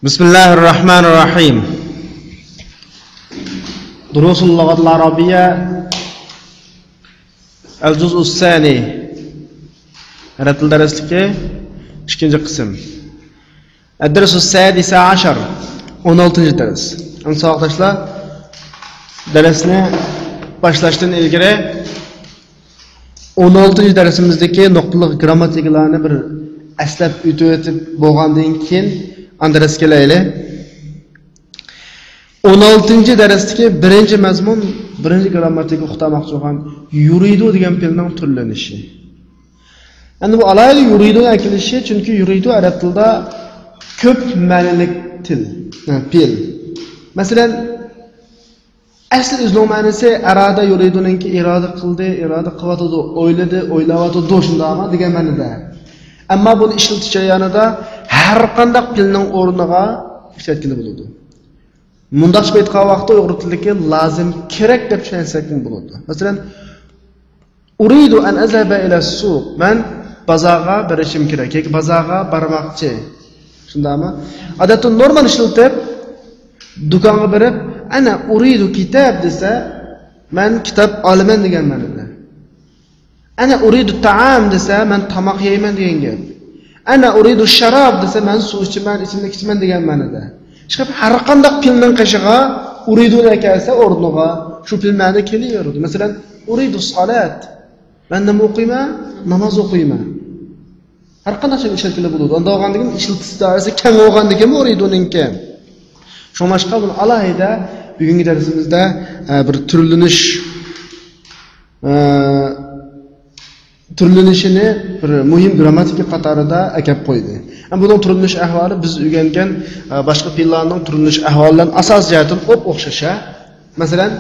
Bismillahirrahmanirrahim. Durusul Lughatil Arabiyya Al-Juz'us Sani. Arab tili darsligi 2-qism. Ad-Darsus Sadisa 10. 16-dars. Savoqdoshlar, darsni boshlashdan ilgari 16-darsimizdagi nuqtaliq grammatikalarni bir aslab o'tib bo'lgandan keyin andras kelayli. 16-darsdagi birinchi mazmun, birinchi grammatika o'qitamoqchi bo'lgan yuridu degan fe'lning turlanishi. Endi bu alayli yuridu akilishi, chunki yuridu arab tilida ko'p ma'noli til, fe'l. Masalan, asl o'zining ma'nosi arada yuriduningki iroda qildi, iroda qilyotdi, o'yladi, o'ylayotdi shundaymi degan ma'noda. Ammo buni ishlatish jarayonida har qanday fe'lning o'rniga ishlatgili bo'ladi. Mundaq aytgan vaqtda uyg'ur tilidagi lozim kerak deb tushunsak bo'ladi. Masalan, uridu an azhaba ila suq. Men bozorga borishim kerak yoki bozorga bormoqchi. Shundaymi? Odatda normal ishlatib do'konga borib, ana uridu kitob desa, men kitob olaman degan ma'noda. Ana uridu ta'am desa, men tomoq yeyman degan gap. Ana uridu sharob desa, men suv ichaman, ichimlik ichaman degan ma'noda. Chiqib har qanday filmning qishig'i uridu kelsa o'rniga shu film ma'noda kelaveradi. Masalan, uridu salat. Men nima o'qiyman? Namoz o'qiyman. Har qanday şey ishlatilib bo'ladi. Unda olganligim ishlatish doirasi keng bo'lganligimi uriduninki. Shomashqa buni alohida bugungi darsimizda bir turlanishini bir muhim grammatika qatorida akab qo'ydi. Buning turlanish ahvoli biz o'rgangan boshqa fe'llarning turlanish ahvolidan asos jihatdan o'xshasha. Masalan,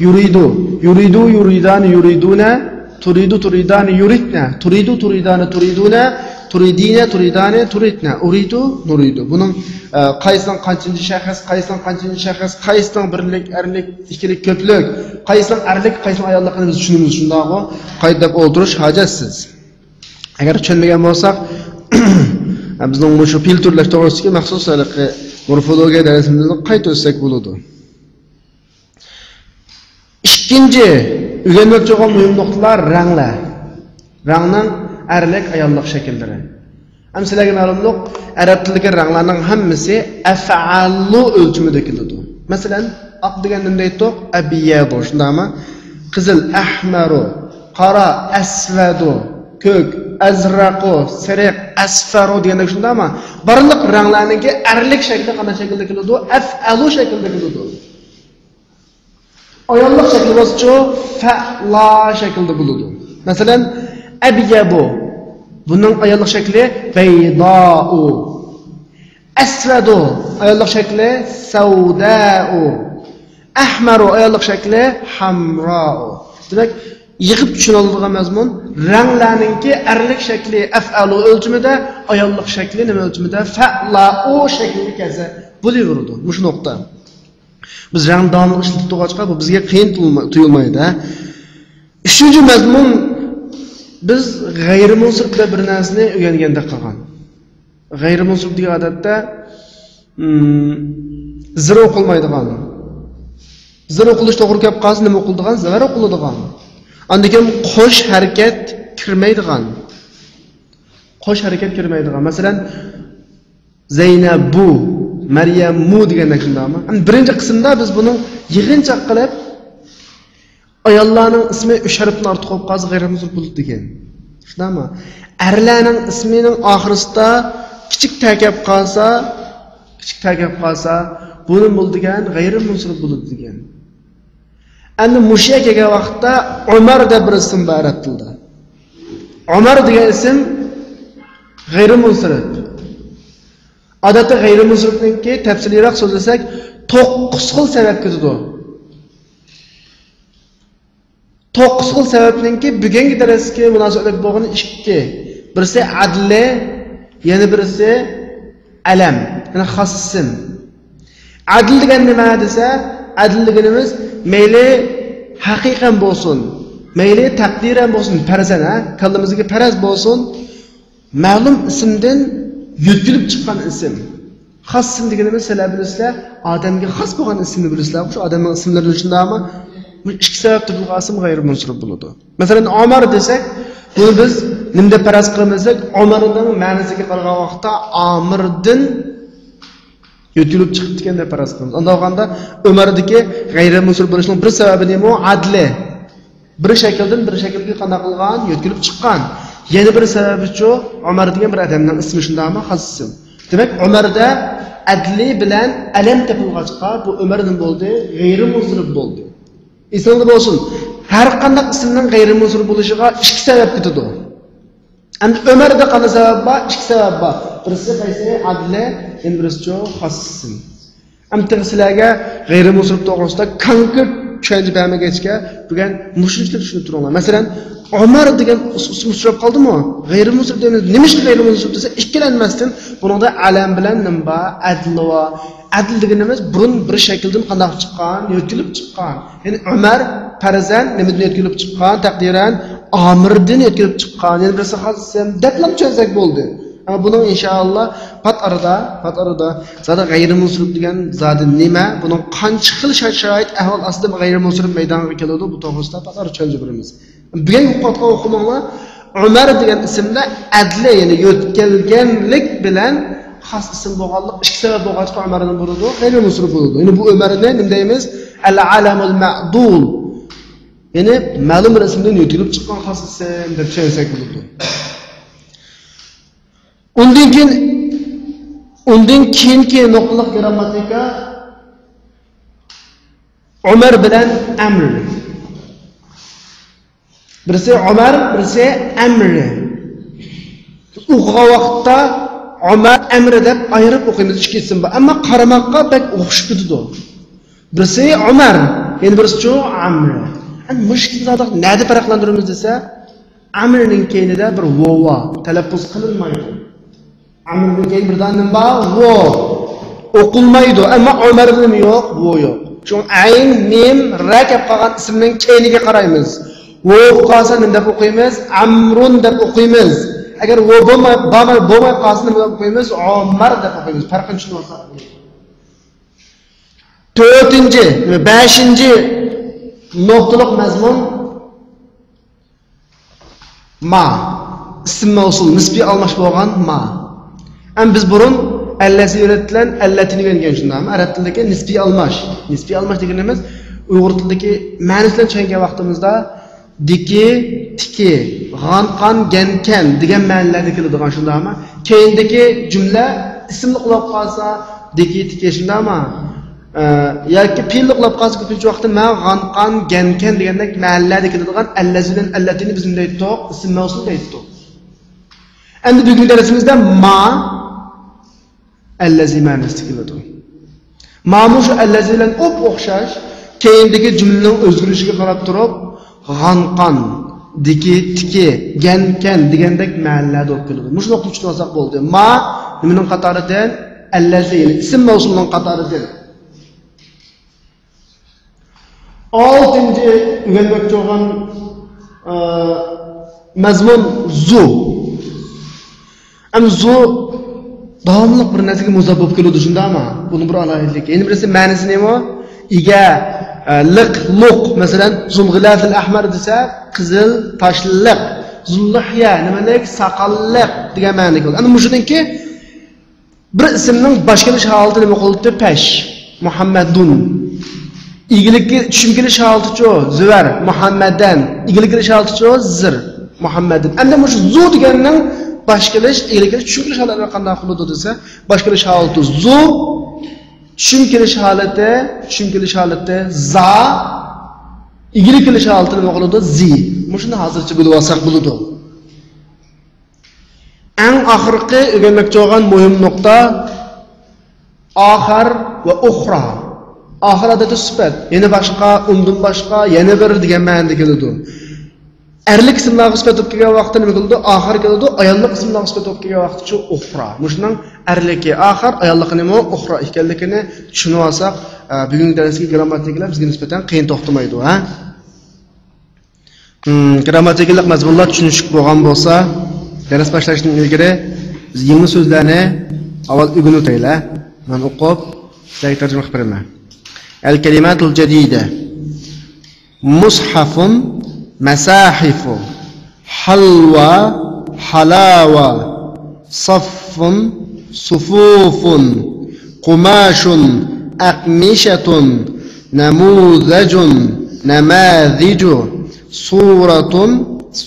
yuridu, yuridu, yuridani, yuriduna, turidu, turidani, yuridna, turidu, turidani, turiduna, turidina, turidani, turidna, uridu, nuridu. Buning qaysining qanchinchi shaxs, qaysining qanchinchi shaxs, qaysining birlik, erlik, ikkilik, ko'plik, qaysining erlik, qaysining ayolligini biz tushunamiz. Shundaqmi? Qaydab o'ldirish hojatsiz. Agar tushunmagan bo'lsak, bizning shu fe'l turlash to'g'risidagi maxsus morfologiya darsimizni qayta o'tsak bo'ladi. Ikkinchi o'rganmoqchi bo'lgan muhim nuqtalar ranglar. Rangning erlik, ayollik shakllari. Sizlarga ma'lumlik, arab tilidagi ranglarning hammasi af'alu o'lchimida keladi. Masalan, oq degan nima deydik? Abyadu, shundaymi? Qizil, ahmaru, qora, asvadu, ko'k, azraqu, sariq, asfaru deganda shundaymi? Barliq ranglarningki erlik shakli qanday shaklda keladi? Af'alu shaklda keladi. Ayollik shakli bo'lsa, fa'la shaklda bo'ladi. Masalan, abyadu bunun ayollik shakli bayda'u. Asvadu ayollik shakli savda'u. Ahmaru ayollik shakli hamra'u. Demak, yig'ib tushuniladigan mazmun ranglarningki erlik shakli af'alu o'lchimida, ayollik shakli nima o'lchimida? Fa'la'u shaklida kelsa bo'laveradi. Shu nuqta. Biz rang davomli ishlatib turg'achqa bu bizga qiyin tuyulmaydi. Uchinchi mazmun, biz g'ayrimunsib deb bir narsani o'rganganda qolgan. G'ayrimunsib degan odatda zir o'qilmaydigan. Zir o'qilish to'g'ri kelib qolsa nima o'qiladigan? Zir o'qiladigan. Andikim qo'sh harakat kirmaydigan. Qo'sh harakat kirmaydigan. Masalan, Zaynabu, Maryamu degandek shundaymi? Birinchi qismda biz buni yig'inchoq qilib ayollarning ismi 3 harfdan ortiq bo'lib qolsa g'ayrimunsib bo'ladi degan. Shundaymi? Erlarning ismining oxirisida kichik takab qolsa, buni bo'ldigan g'ayrimunsib bo'ladi degan. Endi mushiya kelgan vaqtda Umar deb bir ism bor arab tilida. Umar degan ism g'ayrimunsib. Odatda g'ayrimunsibningki tafsilroq so'zlasak 9 xil sabab ketadi. 9 xil sababninki bugungi darsga munosabat bo'lgan 2. Birisi adli, yana birisi alam, ya'ni xos ism. Adl degan nima desa, adl deganimiz mayli haqiqatan bo'lsin, mayli taqdiran bo'lsin, farazan, kallamizga faraz bo'lsin, ma'lum ismdan yutkilib chiqqan ism. Xas ism deganimiz sizlar bilasizlar, odamga xos bo'lgan ismni bilasizlar. Shu odamning ismlari shundaymi? Ikki sababdan bu ism g'ayrimunsirif bo'ladi. Masalan, Omar desak, buni biz nimda faraz qilamisak, Omarning ma'nosiga qaraganda vaqtda Omirdan yo'tilib chiqib deganda faraz qilamiz. Unda olganda Umardagi g'ayrimunsirif bo'lishining bir sababi nima? Adli. Bir shakldan bir shaklga qanday qilgan, yo'tilib chiqqan. Yana bir sababi-chu, Umar degan bir odamning ismi shundaymi? Xos ism. Demek Ömer'de adli bilen alem tepilgaçqa bu Ömer'den bo'ldi, g'ayrimunsirif bo'ldi. Esingizda bo'lsin, har qanday ismning g'ayrimunsirif bo'lishiga ikki sabab ketadi. Endi Ömer'de qanday sabab bor? Ikki sabab bor. Birisi qaysi? Adli, endi birisi xos ism. Ammo sizlarga g'ayrimunsirif to'g'risida konkret tushuncha bermagachga bugun mushuklar tushunib turiblar. Masalan, Ömer degan ism uchrab qoldimi? G'ayrimunsirif deymiz. Nimishki g'ayrimunsirif desa, ikkilanmasdan buningda alam bilan nimba, adli va adl deganimiz burun bir shakldan qanday chiqqan, yo'tilib chiqqan. Ya'ni Ömer farzand nimadan yo'tilib chiqqan, taqdiran Omirdan yo'tilib chiqqan. Ya'ni birisi xos ism deblam tushunsak bo'ldi. Ama bunun inşallah pat arada zaten g'ayrimunsirif degan zodi nima, bunun qancha xil shart-sharoit ahvol aslida g'ayrimunsirif maydonga keladi, bu to'g'risida pat arada tushuncha beramiz. Bugun yuqotga o'qimanglar, Umar degan ismda adli, ya'ni yo'tkalganlik bilan xos ism bo'lganlik ikki sabab bo'lg'achqa Umardan bo'ladi, g'ayrimunsirif bo'ladi. Ya'ni bu Umarni nima deymiz? Al-alamul ma'dul. Ya'ni ma'lum bir ismdan yo'tilib chiqqan xos ism deb tushunsak bo'ladi. Undan keyingi nuqtaliq grammatika Umar bilan Amr. Birisi Umar, birisi Amr. O'qigan vaqtda Umar Amr deb ayirib o'qiymiz ikki ism bor, ammo qaramoqqa bak o'xshib ketadi. Birisi Umar, endi birisi Amr. Ana mushkil zada nada farqlantiramiz desa, Amrning keyinida bir vova talaffuz qilinmaydi. Amrning keyin birdan nima bor? O'qilmaydi, ammo Umarning yo'q, bu yo'q. Shu ayn, mim, ra kelib qolgan ismning keyiniga qaraymiz. Vo qolsa nima deb o'qiymiz? Amrun deb o'qiymiz. Agar vo bo'lmay qolsa nima deb o'qiymiz? Umar deb o'qiymiz. Farqini tushunib olsak. 4-chi, 5-chi nuqtaliq mazmun ma. Ism mavsul nisbiy almash bo'lgan ma. Am biz burun allazi öğretilen allatini öğrengen şundaymi? Arab tilidagi nisbiy almash. Nisbiy almash deganimiz Uyg'ur tilidagi ma'nosidan tushungan vaqtimizda diki, tiki, g'anqan, gankan degan ma'nolarda keladigan shundaymi? Keyindagi jumla ismli qilib qolsa diki, tiki shundaymi? Yoki fe'lli qilib qolsa ko'pincha vaqtda ma, g'anqan, gankan degandek ma'nolarda keladigan allazi bilan allatini biz bunday aytdik, ism mavsul aytdik. Endi bugungi darsimizda ma allazi ma'nosida keladi. Ma'mu shu allazi bilan o'xshash, keyindagi jumlaning o'zgarishiga qarab turib, g'anqan, diki, tiki, gankan degandek ma'nolarda olib keladi. Mushuni o'qib tushunib olsak bo'ldi. Ma nimaning qatoridan? Allazi, ya'ni ism mavsulining qatoridan. 6-chi o'rganmoqchi bo'lgan mazmun zu. Am zu davomli bir narsaga muzob bo'lib keladi shundaymi? Buni bir alohidlik. Endi birisi ma'nosi nima? Iga, liq, luq. Masalan, zulg'ilafil ahmar desa, qizil, toshliq. Zullihya nimalik? Saqalliq degan ma'no keladi. Ana shuningki bir ismning boshqarish holati nima qildi? Pash. Muhammadun. İgilikki tushum kelish holati-chu Zuvar, Muhammadan. Igilik kelish holati-chu Zir, Muhammadin. Endi shu zu deganning boshqarish, igilik tushum kelish holati qanday qiladi desa, boshqarish holati zu, tushum kelish holati za, igilik kelish holati nima qiladi? Zi. Shuni hozircha bilib olsak bo'ladi. Eng oxirgi o'rganmoqchi bo'lgan muhim nuqta oxir va uxra. Oxir adati sifat, yana boshqa, undan boshqa, yana bir degan ma'noda keladi. Erlik ismlarga sifat bo'lib kelgan vaqtda nima keladi? Oxir keladi. Ayollik ismlarga sifat bo'lib kelgan vaqtda uxra. Mushuning erligi oxir, ayolligi nima? Uxra ekanligini tushunib olsak, bugungi darsga grammatikalar bizga nisbatan qiyin to'xtamaydi, ha? Grammatikalik mazmunlar tushunishib bo'lgan bo'lsa, dars boshlashdan ilgari biz yangi so'zlarni avval o'rganib o'taylik. من أقوب زي ترجمة خبرنا. الكلمات الجديدة: مصحف، مساحف، حلوى، حلاوة، صف، صفوف، قماش، أقمشة، نموذج، نماذج، صورة،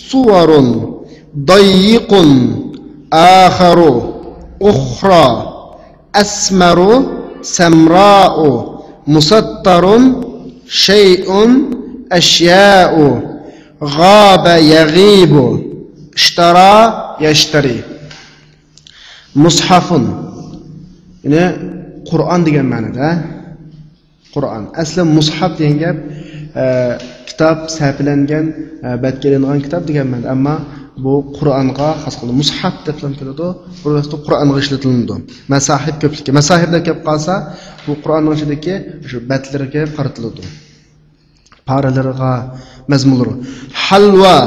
صور، ضيق، آخر، أخرى، أسمر، سمراء، مسطر، شيء، أشياء، غاب، يغيب، اشترى، يشتري. مصحف yine Qur'on degan ma'noda. Qur'on aslan mushaf degan gap kitob sahifalangan, batkelingan kitob degan ma'no. Ammo bu Qur'onga xos qilib mushaf deb ham keladi. Burasida Qur'onga ishlatiladi. Masahib ko'plikka. Masahib deb kelib qolsa, bu Qur'onning ichidagi shu batlarga qaratiladi. Paralarga, mazmunlari. Halva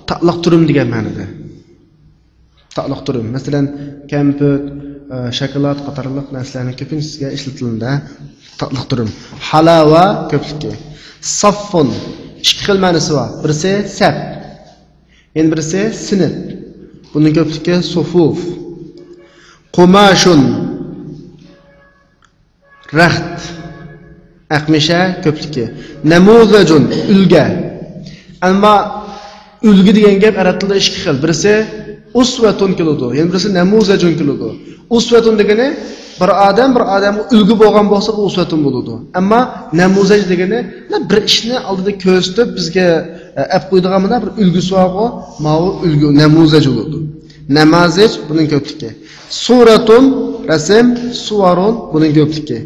taqliq turum degan ma'noda. Taqliq turum. Masalan, kompot, shokolad qatorliq narsalarning ko'pincha ishlatiladi. Taqliq turum. Halava ko'plikka. Saffun ikki xil ma'nosi bor. Birisi saf, endi birisi sinf. Buning ko'plikka sufuf. Qumashun raxt, aqmisha ko'plikka. Namuzajun ulga. Ammo ulgi degan gap arab tilida ikki xil. Birisi usvatun keladi, endi birisi namuzajun keladi. Usvatun degani bir odam ulgi bo'lgan bo'lsa, bu usvatun bo'ladi. Ammo namuzaj degani bir ishni oldida ko'rsatib bizga olib qo'ydigan mana bir ulgisi bor, ma'u ulgi namuzaj bo'ladi. Namazaj buning ko'pligi. Suratun rasm, suvarun buning ko'pligi.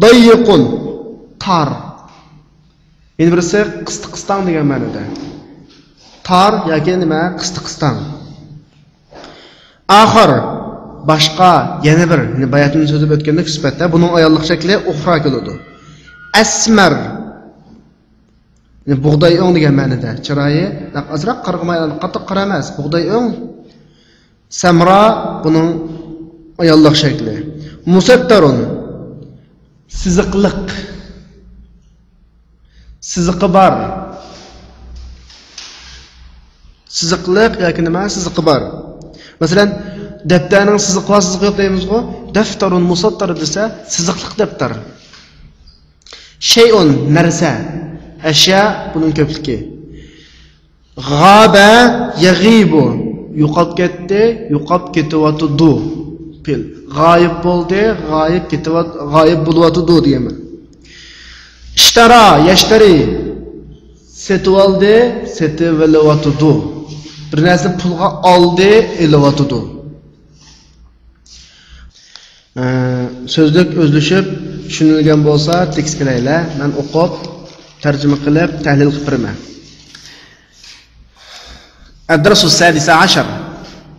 Dayiqun tar. Endi birisi qistan degan ma'noda. Tar yoki nima qistan. Axir boshqa yana bir, ya'ni bayatning so'zib o'tganda sifatda buning ayollik shakli uxra keladi. Asmar bug'doy o'ng degan ma'noda. Chiroyi azroq qarg'maydi, qattiq qora emas, bug'doy o'ng. Samra buning ayollik shakli. Musattarun siziqliq. Siziqi bor. Siziqliq yoki nima siziqi bor. Masalan, daftarning siziqi va siziqi yo'q deymiz-ku. Daftarun musattar desa, siziqliq daftar. Shay'un narsa, ashya buning ko'pligi. G'aba yaghibu yo'qolib ketdi, yo'qolib ketyapti. Pil g'oyib bo'ldi, g'oyib bo'lyapti degaman. Ishtara yashtari setib oldi, setib olyapti. Bir narsa pulga oldi, elyapti. So'zlik o'zlashib tushunilgan bo'lsa, tekst qilaylar. Men o'qib, tarjima qilib, tahlil qilib beraman. Ad-darsu as-sadisa 10.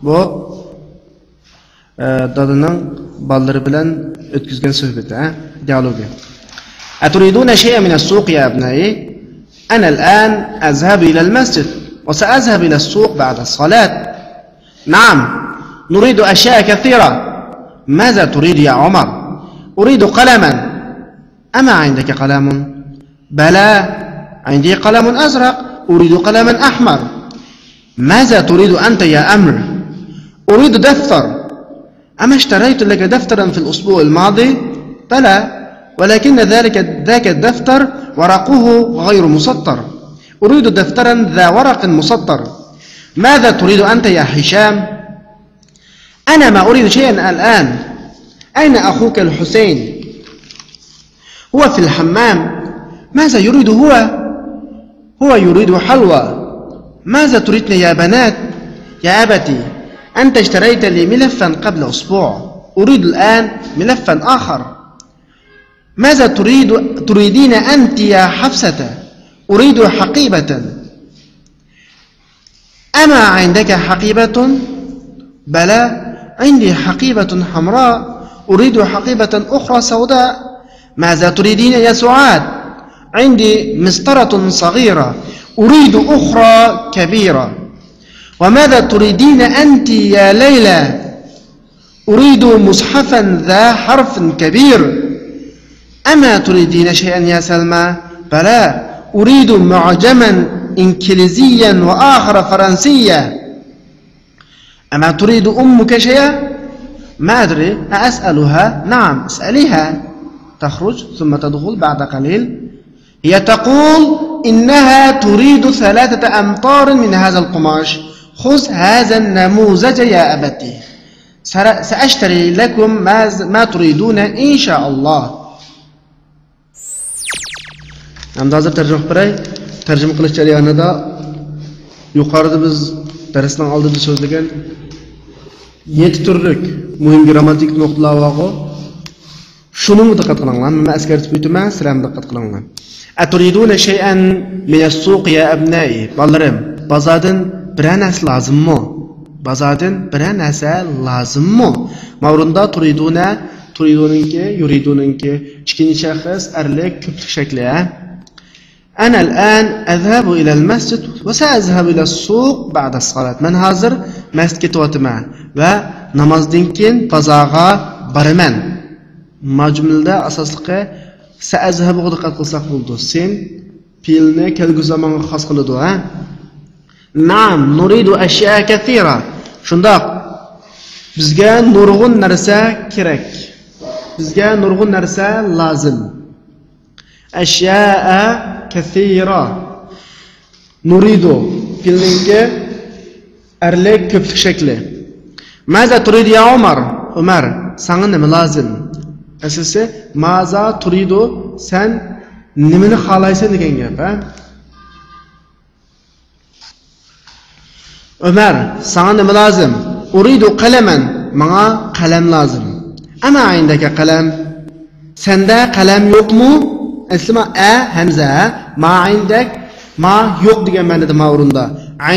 Bu dadaning ballari bilan o'tkazgan suhbati, dialogi. Aturiduna shay'an min as-suq ya abnai? Ana al-an azhabu ila al-masjid wa sa'azhabu ila as-suq ba'da as-salat. Na'am, nuridu ashya'a kathira. ماذا تريد يا عمر؟ أريد قلما. أما عندك قلم؟ بلى، عندي قلم أزرق. أريد قلما أحمر. ماذا تريد أنت يا أمر؟ أريد دفتر. أما اشتريت لك دفترا في الأسبوع الماضي؟ بلى، ولكن ذاك الدفتر ورقه غير مسطر. أريد دفترا ذا ورق مسطر. ماذا تريد أنت يا هشام؟ أنا ما أريد شيئا الآن. أين أخوك الحسين؟ هو في الحمام. ماذا يريد هو؟ هو يريد حلوى. ماذا تريدن يا بنات؟ يا أبتي، أنت اشتريت لي ملفا قبل أسبوع، أريد الآن ملفا آخر. ماذا تريدين أنت يا حفصة؟ أريد حقيبة. أما عندك حقيبة؟ بلى، عندي حقيبة حمراء. أريد حقيبة أخرى سوداء. ماذا تريدين يا سعاد؟ عندي مسطرة صغيرة. أريد أخرى كبيرة. وماذا تريدين أنت يا ليلى؟ أريد مصحفا ذا حرف كبير. أما تريدين شيئا يا سلمى؟ بلى، أريد معجما إنجليزيا وآخر فرنسيا. أما تريد أمك شيئا؟ ما أدري، أسألها؟ نعم، اسأليها. تخرج ثم تدخل بعد قليل. هي تقول إنها تريد 3 أمتار من هذا القماش. خذ هذا النموذج يا أبتي، سأشتري لكم ما تريدون إن شاء الله. Endi hozir tarjima qilay. Tarjima qilish jarayonida yuqorida biz darsdan oldinda so'zlagan 7 turlik muhim grammatik nuqtalar bor. Shuni diqqat qilinglar. Men eskartib o'taman, sizlar ham diqqat qilinglar. Aturiduna shay'an min as-suq ya abnai. Bolarim, bozordan bir narsa lozimmi? Bozordan bir narsa lozimmi? Mavrunda turiduningki, yuriduningki, ikkinchi shaxs arlik ko'plik shakli. أنا الآن أذهب إلى المسجد وسأذهب إلى السوق بعد الصلاة. من هازر مسجد كتواتما ونمازدين كين بازاغا برمان. مجملدا أساسلقى سأذهب غدقات قلساق بولدو. سين فيلني كالغو زمان خاص قلدو. نعم، نريد أشياء كثيرة. شنداق بزغا نورغون نرسا كيرك، بزغا نورغون نرسا لازم. أشياء كثيرة. نريد فيلنكي أرلك كيف شكله. ماذا تريد يا عمر؟ عمر سان نم لازم. أساسا ماذا تريد؟ سن نمن خالايسن ديگن گپ. عمر سان نم لازم؟ أريد قلما. مانا قلم لازم. أما عندك قلم؟ سنده قلم يوقمو؟ Eslima hamza ma indak ma yo'q degan ma'noda mavrunda.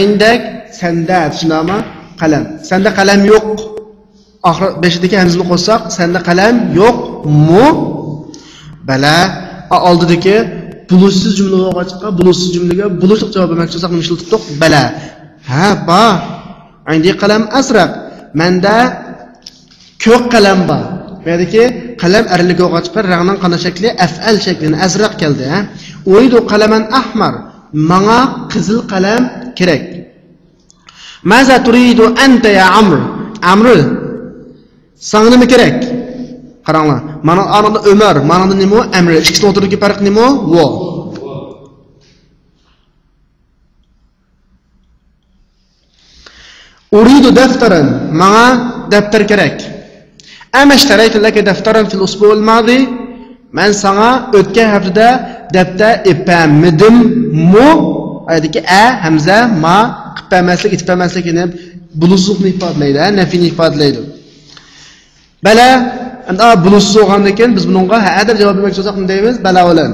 Indak sanda tushunami? Qalam. Sanda qalam yo'q. Oxir beshidagi hamzani qo'shsak, sanda qalam yo'qmi? Bala, oldidagi bulusiz jumla o'qachqa, bulusiz jumlaga bulusiq javob bermoqchi bo'lsak, nima ishlatdik? Bala. Ha, ba. Indi qalam asraq. Menda ko'k qalam bor. Buradagi qalam arlik o'qachqa rag'ning qana shakli af'al shaklini azraq keldi. Uridu qalaman ahmar. Menga qizil qalam kerak. Maza turidu anta ya Amr? Amr, senga nima kerak? Qaranglar. Mana anada Umar, manada nima? Amr. Ikkisini o'rtasidagi farq nima? Vo. Uridu daftaran. Menga daftar kerak. أما اشتريت لك دفترا في الأسبوع الماضي؟ من سنة أتكه هفته دفتر إبامدم مو هذيك همزة ما قبامسلك إتفامسلك إنه بلوزوق نفاد ليدا نفي نفاد ليدا. بلا أنت بلوزوق عندك بس بنونغا هذا الجواب المكتوب من دايمز بلا ولا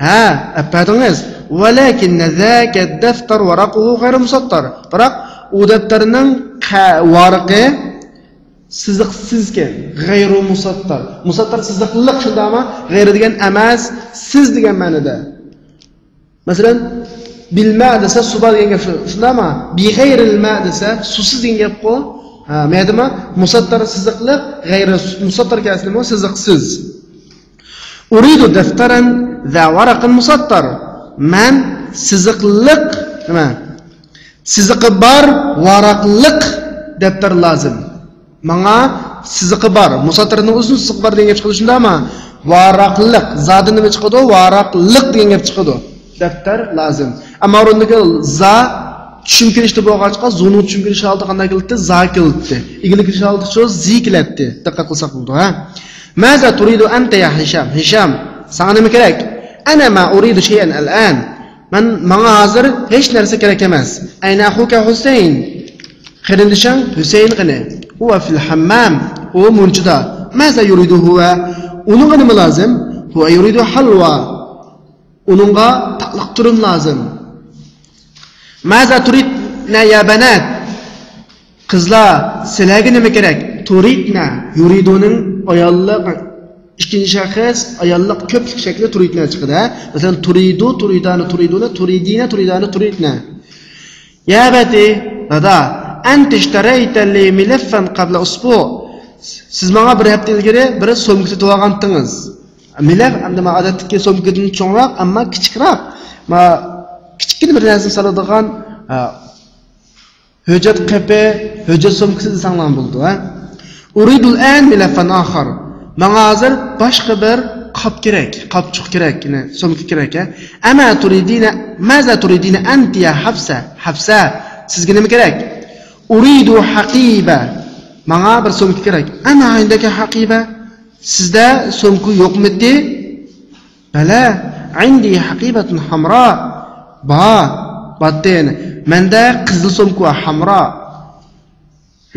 ها أبادنغز. ولكن ذاك الدفتر ورقه غير مسطر. ورق ودفترنا ورقه siziqsizken, g'ayru musattar. Musattar siziqliq shundami? G'ayri degan emas, siz degan ma'noda. Masalan, bil ma desa suba degan gap shundami? Bi g'ayril ma desa susiz degan gap qo. Ha, mayadimi? Musattar siziqliq, g'ayri musattar kasnimi? Siziqsiz. Uridu daftaran za waraqin musattar. Man siziqliq nima? Siziqi bar varaqliq daftar lozim. Menga siziqi bar, musattarning uzun siziqi bar degan gap chiqadi shundami? Varaqliq, zodi nima chiqadi? Varaqliq degan gap chiqadi. Daftar lozim. Ammo o'rniga za tushuntirishda bo'lg'achqa, zuni tushuntirish oldi qanday qildi? Za qildi. Iglik kirish oldi shu zi qiladi. Diqqat qilsak bo'ldi, ha? Maza turidu anta ya Hisham? Hisham, sana nima kerak? Ana ma uridu shay'an al'an. Menga hozir hech narsa kerak emas. Ayna akhuka Husayn. Qarindishing Husayn qani? هو في الحمام، هو منجدا. ماذا يريد هو؟ ونغا نما لازم؟ هو يريد حلوى. ونغا تقلق ترم لازم. ماذا تريدنا يا بنات؟ قزلا سلاغ نما كراك؟ تريدنا يريدونن ayollar ikkinchi shaxs ayollar ko'plik shaklida turidna chiqadi. Masalan turidu, turidani, turiduna, turidina, turidani, turidna. Ya bati, dada أنت اشتريت لي ملفا قبل أسبوع. Siz bana bir hafta ilgari bir so'mka sotib olgandingiz. Milab endi men odatdagi so'mkadan cho'ngroq, ammo kichikroq. Men kichikgina bir narsa soladigan hujjat qapi, hujjat so'mkasi desanglar bo'ldi, ha. Uridul an milafan akhar. Menga hozir boshqa bir qop kerak, qopchuq kerak, yine so'mka kerak, ha. Ama turidina, maza turidina anti ya Hafsa? Hafsa, sizga nima kerak? Uridu haqiba. Menga bir so'mka kerak. Ana indagi haqiba? Sizda so'mka yo'qmidi? Bala, indi haqibatun hamra. Batten. Menda qizil so'mka hamra.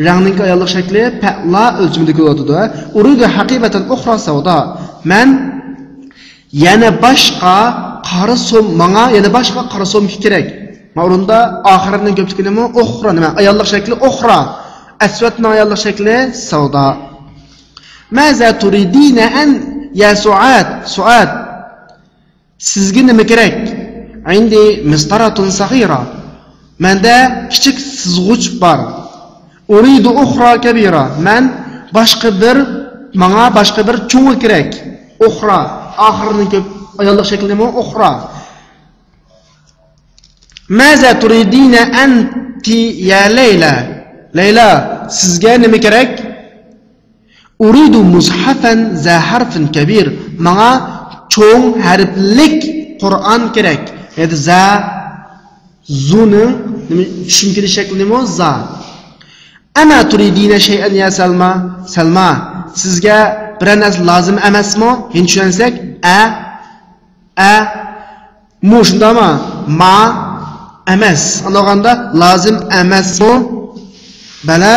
Rangning ayollik shakli pa'la o'lchimida ko'radi. Uridu haqibatan ukhra savda. Men yana boshqa qora so'm, menga yana boshqa qora so'mka kerak. Ma'runda oxirining ko'pligi nima? Ukhra nima? Ayollik shakli ukhra. Aswadning ayollik shakli savda. Maza turidina an ya Suad? Suad. Sizga nima kerak? Indi mistaratun saghira. Menda kichik sizg'uch bor. Uridu ukhra kabira. Men menga boshqa bir cho'ng kerak. Ukhra. Oxirining ko'p ayollik shakli nima? Ukhra. Maza turidina anti ya Layla? Layla, sizga nima kerak? Uridu mushafan za harfin kabir. Menga cho'ng harflik Qur'on kerak. Yani za zuning tushunki shakli nima? Za. Ana turidina shay'an ya Salma? Salma, sizga bir narsa lozim emasmi? Endi tushunsak, mu shundami? Ma emas. Anoganda lozim emasmi? Bala.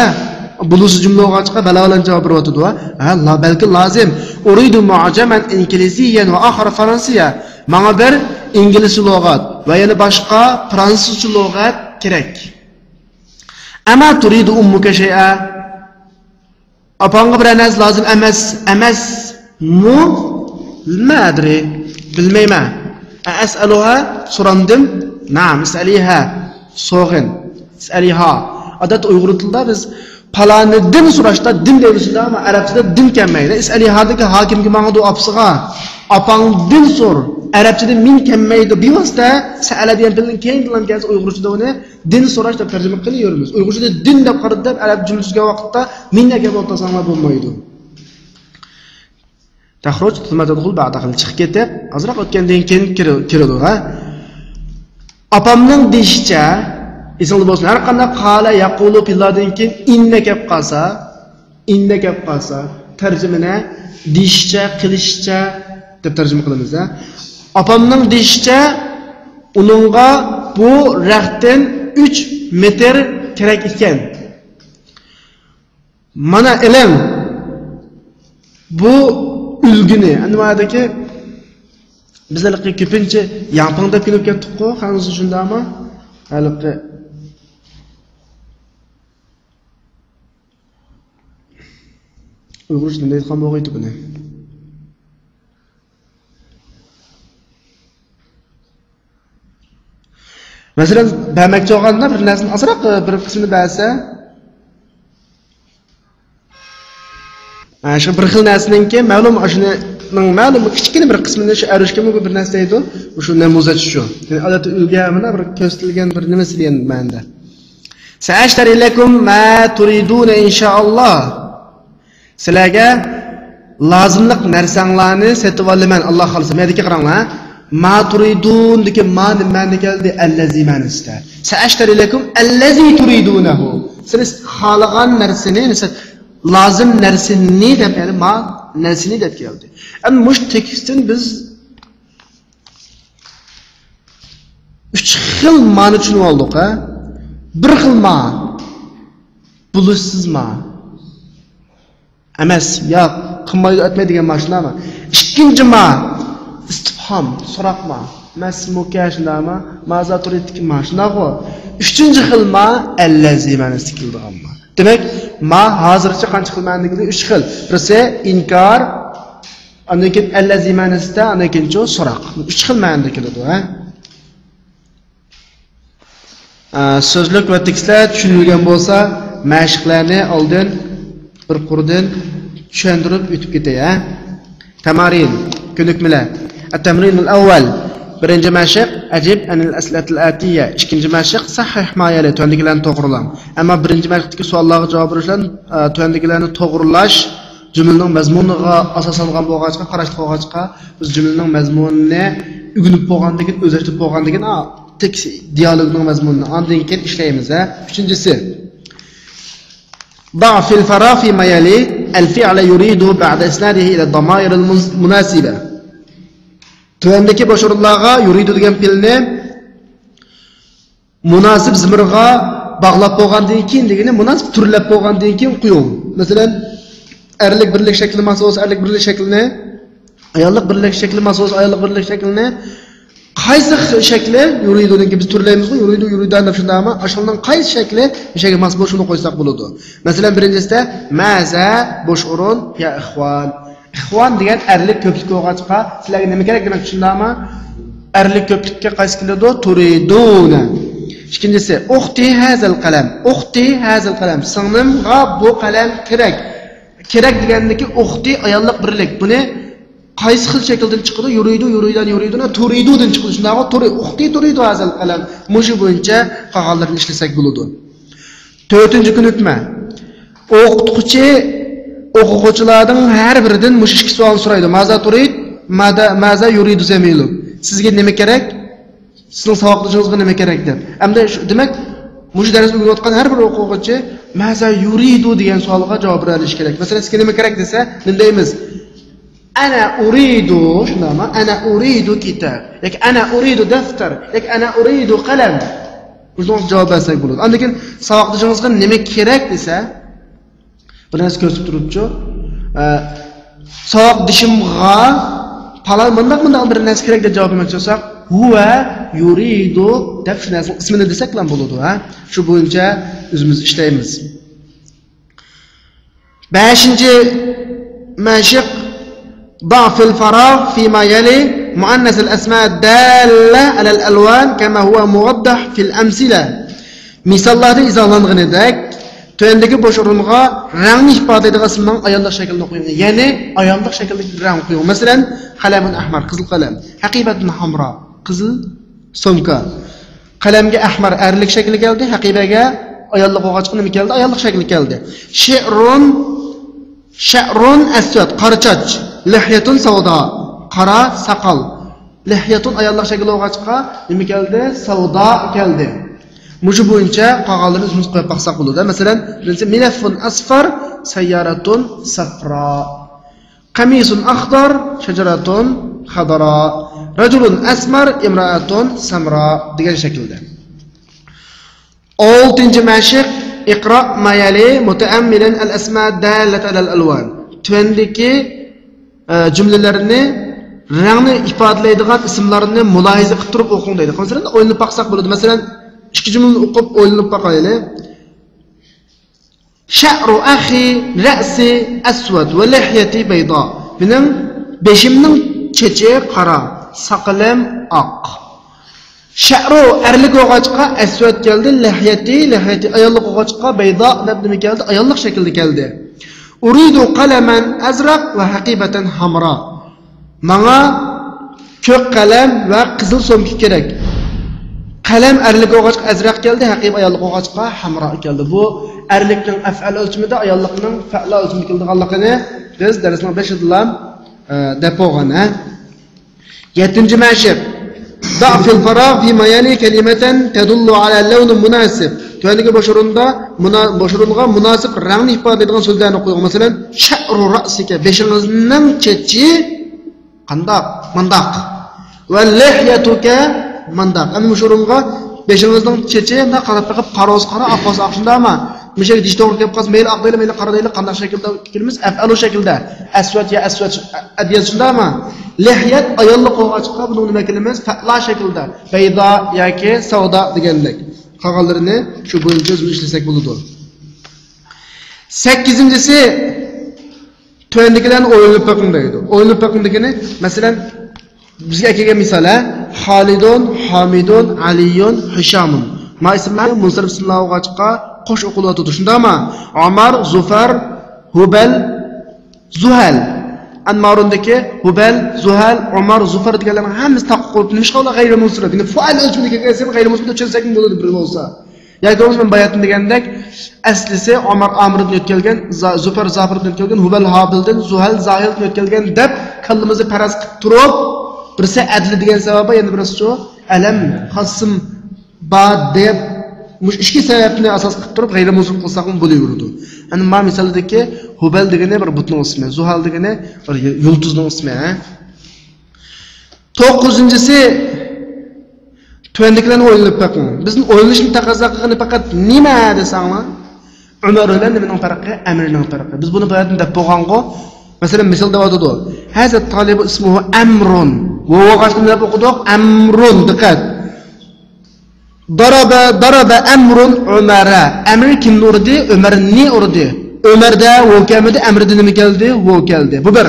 Bulusu cümle olacak bala olan cevap verildi. Ha, belki lazım. Uridu mu'acaman İngilizceyen ve ahar Fransızca. Bana bir İngiliz lügat ve yani başka Fransızca lügat gerek. Ama turidu ummuka şey'a. Apanga bir naz lazım emas mu? Madri. Bilmeyme. Es'aluha sorandım. Naam, es'aliha. Soğun. Es'aliha. Adat Uygur tilida biz palani din so'rashda din deysizda, ama arabchada din kelmaydi. Is'alihadagi hokimga menga duo opsiga. Apang din so'r. Arabchada min kelmaydi. Bevosita sa'ala degan tilning keng tillangan Uyg'urchada uni din so'rash deb tarjima qilaveramiz. Uyg'urchada din deb qarab deb arab jumlasiga vaqtda min degan o'rtasamlar bo'lmaydi. Taxruj tadkhul ba'da qilib chiqib ketib, azroq o'tgandan keyin kiradi, ha. Apamning deyishicha İnsanlar bolsun her qanday qala yaqulu fillardan keyin inna kep qalsa tarjimani deyishcha qilishcha deb tarjima qilamiz, ha. Opamning deyishcha uningga bu raqtdan 3 metr kerak ekan. Mana ilm bu ulguni, nimadagi bizlarga ko'pincha yamping deb kelib ketdik-ku, hanuz shundami? Haliqi Uyg'urcha nima deyotgan bo'lg'aydi buni? Masalan, bermoqchi bo'lganda bir narsani azroq bir qismini bersa, mana shu bir xil narsadan keyin ma'lum shuning ma'lum kichkina bir qismini shu arishga bir narsa deydi, shu namozat shu. Yani odatda ulgamini bir ko'rsatilgan bir nimasi degan ma'noda. Sa'ashtari lakum ma turiduna inshaalloh. Sizlarga lozimlik narsanglarni setib olaman, Alloh xolisa. Mendagi qaranglar. Ma turidun deki ma nimani keldi? Allazi manista. Sa'ashtari lakum allazi turidunahu. Siz xohlagan narsani, lozim narsani deb, ya'ni ma narsani deb keldi. Endi mush tekstdan biz 3 xil ma'no tushunib oldik, ha. Bir xil ma. Bulishsiz ma. Emas, ya qilmaydi o'tmaydigan mashinami? Ikkinchi ma istifhom, so'raqma. Masmuka shundami? Mazaturitiki mashinago. Uchinchi xil ma allazi manistikildigan ma. Demak, ma hozircha qancha xil ma'noga 3 xil. Birisi inkor, undan keyin allazi manisda, undan keyin so'roq. 3 xil ma'noda keladi, ha. So'zlik va tekstlar tushunilgan bo'lsa, mashqlarni oldin bir qurdan tushuntirib o'tib ketay. Tamarin, ko'nikmalar. At-tamrin al-awwal. Birinchi mashq ajib anil aslat al-atiyya. Ikkinchi mashq sahih mayali tuandikilarni to'g'rilang. Ammo birinchi mashqdagi savollarga javob berishlar tuandikilarni to'g'rilash jumlaning mazmuniga asoslangan bo'lgancha, qarashli bo'lgancha, biz jumlaning mazmunini o'rganib bo'lgandan keyin, o'zlashtirib bo'lgandan keyin tek dialogning mazmunini ondan keyin ishlaymiz. Uchinchisi ضع في الفراغ فيما يلي الفعل يريد بعد إسناده إلى الضمائر المناسبة. Tövendeki başarılarga yuridu degan fe'lni munosib zamirga bog'lab bo'lgandan keyin degani munosib turlab bo'lgandan keyin qo'ying. Masalan, erlik birlik shakli masos erlik birlik shaklini, ayollik birlik shakli masos ayollik birlik shaklini qaysi shakli yuriduniki biz turlaymiz-ku, yuridan deb shundaymi? Ashulning qaysi shakli shakli mas bo'lishini qo'ysak bo'ladi. Masalan, birinchisida maza bosh o'rin ya ikhwan. İxvan degan erlik ko'plik bo'lgancha, sizlarga nima kerak demak tushundingmi? Erlik ko'plikka qaysi keladi? Turiduna. Ikkinchisi, ukhti hazal qalam. Ukhti hazal qalam. Singlimga bu qalam kerak. Kerak degandiki ukhti ayollik birlik. Buni qaysi xil shakldan chiqadi? Yuriduna, turidudan chiqadi. Shundaqmi? Ukhti turidu hazal qalam. Mushi bo'yicha qog'ozlarni ishlasak bo'ladi. 4-ko'nikma. O'qituvchi o'quvchilarning har biridan mush ikki savol so'raydi. Maza turid, maza yuridu zamilu. Sizga nima kerak? Sizning savoqligingizga nima kerak deb. Hamda demak, mush darsni o'rganayotgan har bir o'quvchi maza yuridu degan savolga javob berish kerak. Masalan, sizga nima kerak desa, nima deymiz? Ana uridu, shundaymi? Ana uridu kitob. Yoki ana uridu daftar, yoki ana uridu qalam. O'zimiz javob bersak bo'ladi. Undan keyin savoqligingizga nima kerak desa, bir narsa ko'rsatib turibchi. Savoq dishimga palon bundoq bir narsa kerak deb javob bermoqchi bo'lsak, huwa yuridu deb shu narsa ismini desak ham bo'ladi, ha? Shu bo'yicha o'zimiz ishlaymiz. 5-chi mashq ضع في الفراغ فيما يلي مؤنث الأسماء الدالة على الألوان كما هو موضح في الأمثلة. Misallarda izohlanganidek Tövendeki boş o'ringa rangni ifoda etadigan ismning ayollik shaklini qo'ying. Ya'ni ayollik shakldagi rang qo'ying. Masalan, qalamun ahmar, qizil qalam, haqibatun hamra, qizil somka. Qalamga ahmar erlik shakli keldi, haqibaga ayollik o'g'achqi nima keldi? Ayollik shakli keldi. Sha'run aswad, qora choch, lihyatun savdo, qora saqal. Lihyatun ayollik shakli o'g'achqa nima keldi? Savdo keldi. Muju bo'yicha qog'ozlarni o'zimiz qo'yib baqsaq bo'ladi. Masalan, milafun asfar, sayyaratun safra. Qamisun akhdar, shajaratun khadara. Rajulun asmar, imra'atun samra degan shaklda. 6-chi mashq iqro ma yali mutaammilan al-asma dallat ala al-alwan. Tuvandagi jumlalarni rangni ifodalaydigan ismlarni mulohaza qilib turib o'qing deydi. Masalan, o'yinib baqsaq bo'ladi. Masalan, ikki jumlani o'qib o'ylanib baqaylik. Sha'ru akhi ra'si aswad va lihyati bayda. Mening beshimning cheche qora, saqalim oq. Sha'ru erlik o'g'achqa aswad keldi, lihyati ayollik o'g'achqa bayda deb nima keldi? Ayollik shaklda keldi. Uridu qalaman azraq va haqibatan hamra. Menga ko'k qalam va qizil so'mka kerak. Qalam erlik o'g'achqa azraq keldi, haqib ayollik o'g'achqa hamro keldi. Bu erlikning af'al o'lchimida, ayollikning fa'l o'lchimida kelganligini biz darsning 5-da deb qo'ygan. 7-chi mashq ضع في الفراغ فيما يلي كلمة تدل على اللون المناسب. Tövendeki boşurunga münasip rangni ifade edilen sözlerini koyuyor. Mesela şa'ru ra'sike beşinizning chechi qandaq, mandaq. Ve lihyatuka mandaq. Ama boşurunga beşinizning chechi na qarab bakıp qaroz qara aqos aqshunda ama Müşek diş doğru kelib qolsa, meyli aq deyli, meyli qara deyli, qandaq shaklda kelimiz, af'alu shaklda. Aswad ya aswad adiyasundami? Lihyat ayollik o'g'achqa buni nima kelimiz? Fa'la shaklda. Bayda yoki savdo degandek. Qog'ozlarini shu bo'yicha o'zimiz ishlasak bo'ladi. 8-si töndikilarni o'yinib baqing deydi. O'yinib baqing degani, masalan, bizga kelgan misola Xolidun, Hamidun, Aliyun, Hishamun. Ma ismlar munsarif ismlar o'g'achqa qo'sh o'qilyapti. Shundami? Omar, Zufar, Hubal, Zuhal. Anmarundaki Hubal, Zuhal, Umar, Zufar deganlarning hammasi taqib qo'yib, nima qiladi g'ayri musrat. Endi fual o'chimiga kelsa, g'ayri musrat o'chirsak bo'ladi bir bo'lsa. Yoki men bayatni degandek, aslisi Umar Amrdan o'tkalgan, Zufar Zafirdan o'tkalgan, Hubal Habildan, Zuhal Zahildan o'tkalgan deb kallamizni paraz qilib turib, birisi adli degan sababi, endi birisi shu alam xasm bad deb mush ikki sababni asos qilib turib g'ayri musrat qilsak ham bo'laveradi. Ana men misaldagi Hubal degani bir butning ismi, Zuhal degani bir yulduzning ismi. 9-inchisi Tüvendikilerini o'ylab bakın. Bizim o'ylashni taqozo qilgani faqat nima desanglar, Umar bilan nimaning farqi, Amrning farqi. Biz buni bayatni deb bo'lgan-ku. Masalan, misol deyotdi. Hazrat Talib ismuhu Amrun. Va o'qishni deb o'qidik, Amrun diqqat. Daraba Amrun Umara. Amr kimni urdi? Umarni urdi. Umarda vokamida Amrda nima keldi? Vo keldi. Bu bir.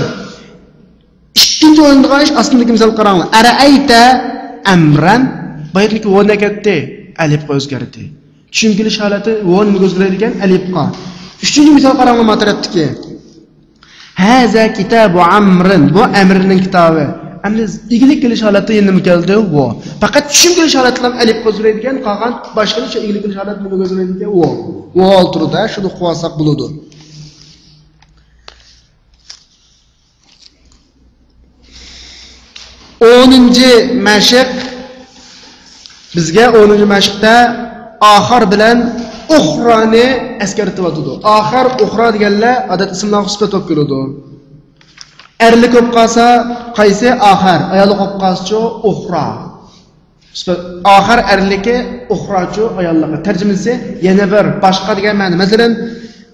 Ikkinchi o'yindigan ish aslidagi misol qaranglar. Ara'ayta Amran bayatniki vona ketdi, alifga o'zgardi. Tushungilish holati vona o'zgaradigan alifga. Uchinchi misol qaranglar matratdiki. Haza kitabu Amrin, bu Amrning kitobi. Endi igilik kelish holati endi nima keldi? Vo. Faqat tushungilish holatlar alifga o'zgaradigan, qolgan boshqacha igilik kelish holati nima o'zgaradigan? Vo. Vo oltirda shuni qo'ysak bo'ladi. 10-chi mashq bizga 10-chi mashqda oxir bilan uxroni eskartiyotidu. Oxir, uxro deganlar odat ismlar sifat bo'lib keladi. Erli ko'p qolsa qaysi oxir, ayoli ko'p qolsa uxro. Oxir erligi, uxrochi ayolligi. Tarjimasi yana bir boshqa degan ma'no. Masalan,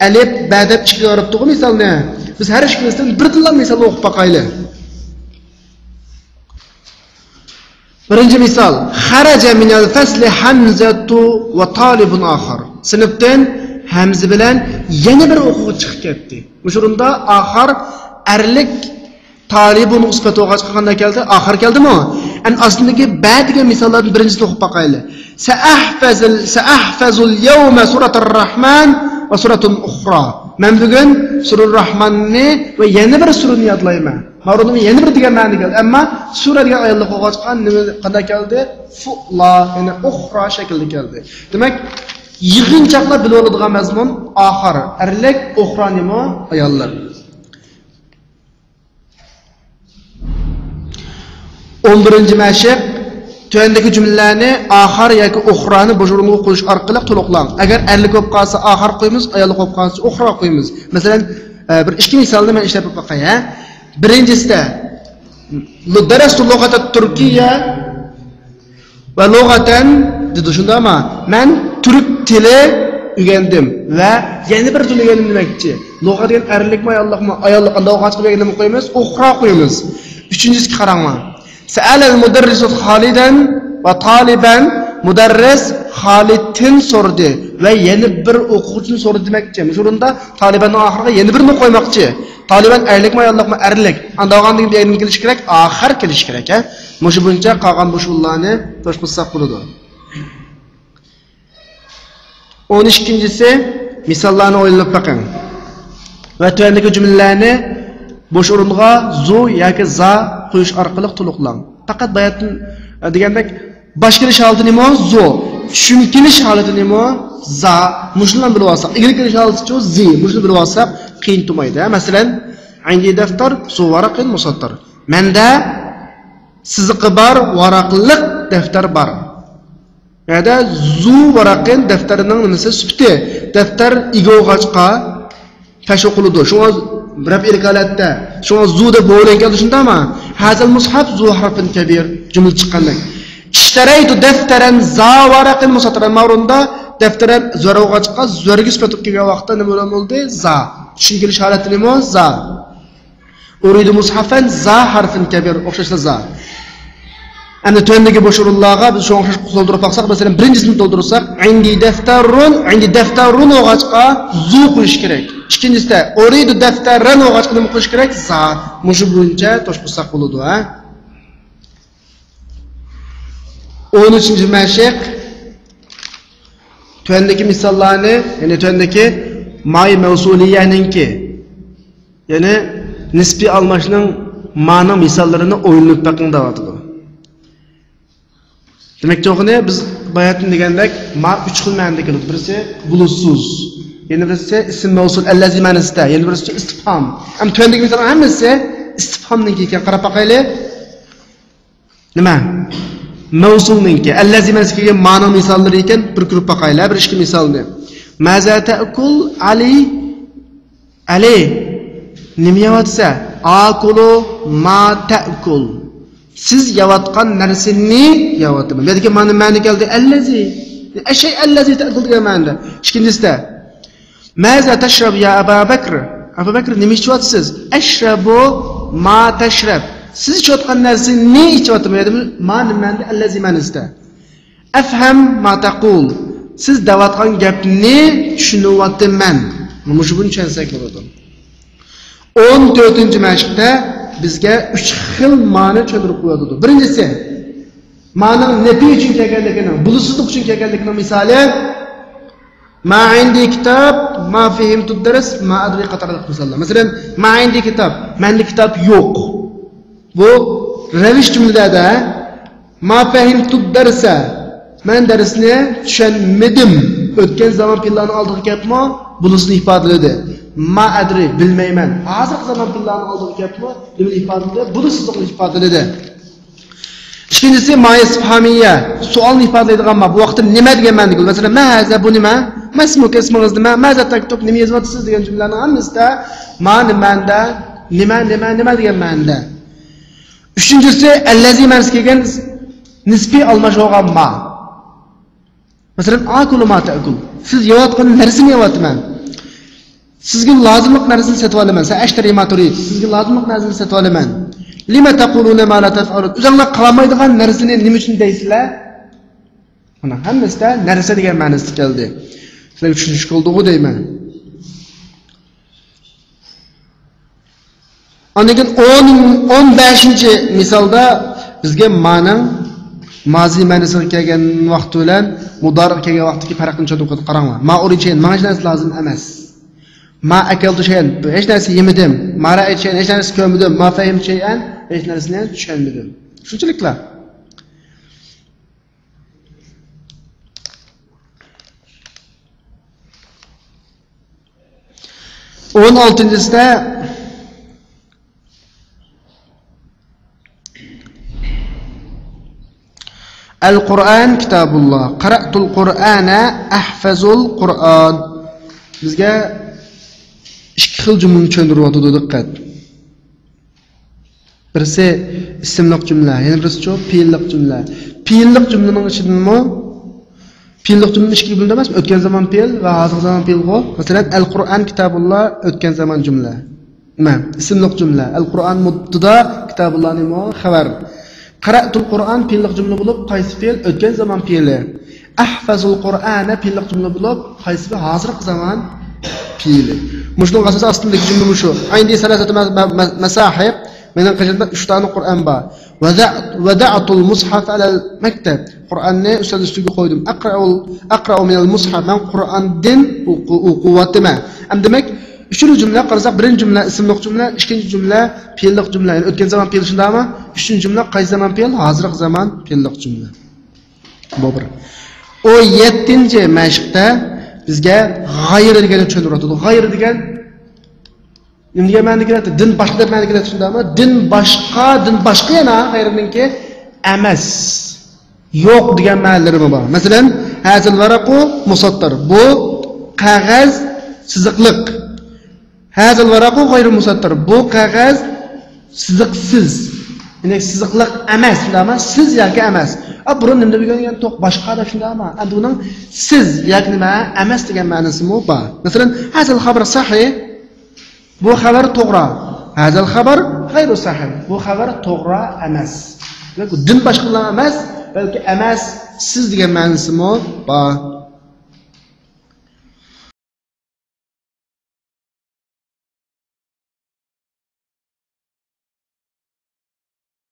alif ba'da chiqib yoribdi misolni. Biz har ikkisidan bir tildan misol o'qib boqaylik. Birinci misal, xaraja minal fasli Hamzatu va talibun axir. Sinfdan Hamza bilan yana bir o'quvchi chiqib ketdi. O'shunda axir erlik talibun sifati o'qib chiqqanda keldi, axir keldimi? An aslidagi ba'diga misollarning birinchisini o'qib boqaylik. Sa'ahfazul yawma suratul Rahman va suratun ukhra. Men bugun surul Rahmanni va yana bir surani yodlayman. Ma'rudum yana bir degan ma'no keldi. Ammo sura degan oyatlar qo'g'achgan nima qanday keldi? Fu'la, ya'ni ukhra shaklida keldi. Demak, yig'inchoqlar bilib oladigan mazmun oxir, erlik, ukhra nima? Ayollar. 11-ci mashq tövendeki cümlelerini ahar yoki uxroni bo'shurunga qo'yish orqali to'liqlang. Agar erlik ko'p qolsa ahar qo'yamiz, ayoli ko'p qolsa uxro qo'yamiz. Masalan, bir ikki misolni men ishlab o'qay. Birinchisida darastu lughata turkiya va lughatan dedi shundami? Men turk tili o'rgandim va yana bir til o'rgandim demakchi. Lug'a degan erlikmi, ayollikmi? Ayollik lug'a chiqib o'rgandim qo'yamiz, uxro qo'yamiz. Uchinchisiga qaranglar. سأل المدرس خالدا وطالبا مدرس Xoliddan so'rdi va yana bir o'quvchini so'rdi demakchi. Shunda Talibanning oxiriga yana birini qo'ymoqchi. Taliban erlikmi, ayollikmi? Erlik. Andog'andan deyilgan kelish kerak, oxir kelish kerak, ha. Mushu buncha qolgan bo'shullarni to'shqizsak bo'ladi. 12-si misollarni o'ylab boqing. Va tuvandagi jumlalarni bosh o'ringa zu yoki za qo'yish orqali to'liqlang. Faqat bayatni degandek boshqarish holati nima? Zu. Tushuntirish holati nima? Za. Mushlan bilib olsak, ig'liqilish holati zi. Mushlan bilib olsak qiyin bo'lmaydi. Masalan, indi daftar su varaqin musattar. Menda siziqi bor, varaqliq daftar bor. Ya'da zu varaqin daftarining nimasi sifati? Daftar ig'o'g'achqa tashqiludi. Shunga birab ilkalatda shunga zu deb bo'lingan shundami? Hazal mushaf zu harfin kabir jumla chiqqandan. İştaraytu deftaran za varaqin musatran ma'runda deftaran zo'rog'achqa zo'rga sifatib kelgan vaqtda nima bo'ldi? Za. Tushungilish holati nima? Za. Uridu mushafan za harfin kabir o'xshashla za. Ana tövendeki boş o'rinlarga biz shunga o'xshash to'ldirib baqsak, masalan, birinchisini to'ldirsak, indi daftarun o'g'achqa zu qo'yish kerak. Ikkinchisida uridu daftaran o'g'achqa nima qo'yish kerak? Za. Mushu bo'yicha to'shqizsak bo'ladi, ha? 13-ci mashq tövendeki misollarni, ya'ni tövendeki may mavsuliyaninki Yani nisbi almashning ma'no misollarini o'yinib baqing deyapti. Demek ki biz bayatın degandek ma 3 xil ma'noda keladi. Birisi bulutsuz, yana birisi ism mavsul allazi ma'nosida, yana birisi istifhom. Am tuandagi misollar hammasi istifhomniki ekan, qarab boqaylik. Nima? Mavsulniki, allazi ma'nosida kelgan ma'no misollari ekan, bir ko'rib boqaylik, bir ikki misolni. Maza ta'kul ali nima yeyotsa, akulu ma ta'kul. Siz yavatgan narsani yavatıma. Belki ma'no keldi allazi. Ashay allazi ta'kul degan ma'noda. Ikkinchisida maza tashrab ya Abu Bakr. Abu Bakr nima ichyapsiz? Ashrabu ma tashrab. Siz ichayotgan narsani ichyaptimi? Ma'noda allazi ma'nosida. Afham ma taqul. Siz davatgan gapni tushunyapman. Mana shu buni tushunsak bo'ladi. 14-mashqda bizga 3 xil ma'no tushuntirib qo'yadi. Birinchisi, ma'no nafi uchun kelganligini, bulutsizlik uchun kelganligini misoli ma indi kitob, ma fahimtu dars, ma adri qatorli misollar. Masalan, ma indi kitob, menda kitob yo'q. Bu ravish jumlada ma fahimtu darsa, men darsni tushunmadim. O'tgan zaman fillarni oldiga kelibmi? Bulusini ifodalaydi. Ma adri bilmayman. Hozirgi zaman fillarni oldiga kelibmi? Nima ifodalaydi? Bulusizlikni ifodalaydi. Ikkinchisi ma isfhamiyya, savolni ifodalaydigan ma. Bu vaqtda nima degan ma'noda? Masalan, ma haza bu nima? Masmuk ismingiz nima? Maza taktub nima yozyapsiz degan jumlalarning hammasida ma nimanda, nima degan ma'noda. Uchinchisi allazi ma'nosi kelgan nisbiy almashgan ma. Masalan, akulu ma ta'kul. Siz yeyotgan narsani yeyapman. Sizga lozimlik narsani sotib olaman. Sen ashtari ma turid. Sizga lozimlik narsani sotib olaman. Lima taquluna ma la taf'alun. O'zinglar qilmaydigan narsani nima uchun deysizlar? Mana hammasida narsa degan ma'nosi keldi. Sizlar tushunish qoldi-ku deyman. Ondan 15-misolda bizga ma'no mazi ma'nosiga kelgan vaqt bilan mudori kelgan vaqtdagi farqni tushuntirib qaranglar. Ma urichen, menga hech narsa lozim emas. Ma akaltu shay'an, hech narsa yemedim. Ma ra'aytu shay'an, hech narsa ko'rmadim. Ma fahimtu shay'an, hech narsani tushunmadim. Shunchaliklar. On oltinchisida Al-Qur'an kitabulloh. Qara'tul Qur'ana ahfazul Qur'an. Bizga ikki xil jumlani tushuntiryapti, diqqat. Birisi ismliq jumla, yana birisi fe'lliq jumla. Fe'lliq jumlaning ichidami? Fe'lliq jumla ikki bo'ldi emasmi? O'tgan zaman fe'l va hozirgi zaman fe'l go. Masalan, Al-Qur'an kitabulloh o'tgan zaman jumla. Nima? Ismliq jumla. Al-Qur'an mubtada, kitabulloh nima? Xabar. Qara'tul Qur'an fe'lliq jumla bo'lib, qaysi fe'l? O'tgan zaman fe'li. Ahfazul Qur'ana fe'lliq jumla bo'lib, qaysi hozirgi zaman fe'li. Mushning asosiy aslidagi jumla shu. Ayndi salasatu masahib, mening qishimda 3 ta Qur'on bor. Wada'tul mushaf ala al-maktab. Qur'onni ustol ustiga qo'ydim. Aqra'u min al-mushaf. Men Qur'ondan o'qiyapman. Ham demak, uchinchi jumla qarasak, birinchi jumla ismliq jumla, ikkinchi jumla fe'lliq jumla. Yani o'tgan zaman fe'l shundami? Uchinchi jumla qaysi zaman fe'l? Hozirgi zaman fe'lliq jumla. Bu bir. O 7-mashqda bizga g'ayr deganni tushuntiradi. G'ayr degan nima degan ma'noga keladi? Din boshqa deb ma'noga keladi, shundaymi? Din boshqa yana g'ayriniki emas. Yo'q degan ma'nolari bor. Masalan, hazil varaqu musattar. Bu qog'oz chiziqliq. Hazil varaqu g'ayru musattar. Bu qog'oz chiziqsiz. Ya'ni chiziqliq emas, shundaymi? Siz yoki emas. Burun nima degan to'q boshqa da shundaymi? Endi uning siz yoki nima emas degan ma'nosi bor. Masalan, hazil xabar sahih. Bu xabar to'g'ri. Hazil xabar g'ayru sahih. Bu xabar to'g'ri emas. Demak, din boshqa emas, balki emas, siz degan ma'nosi bor.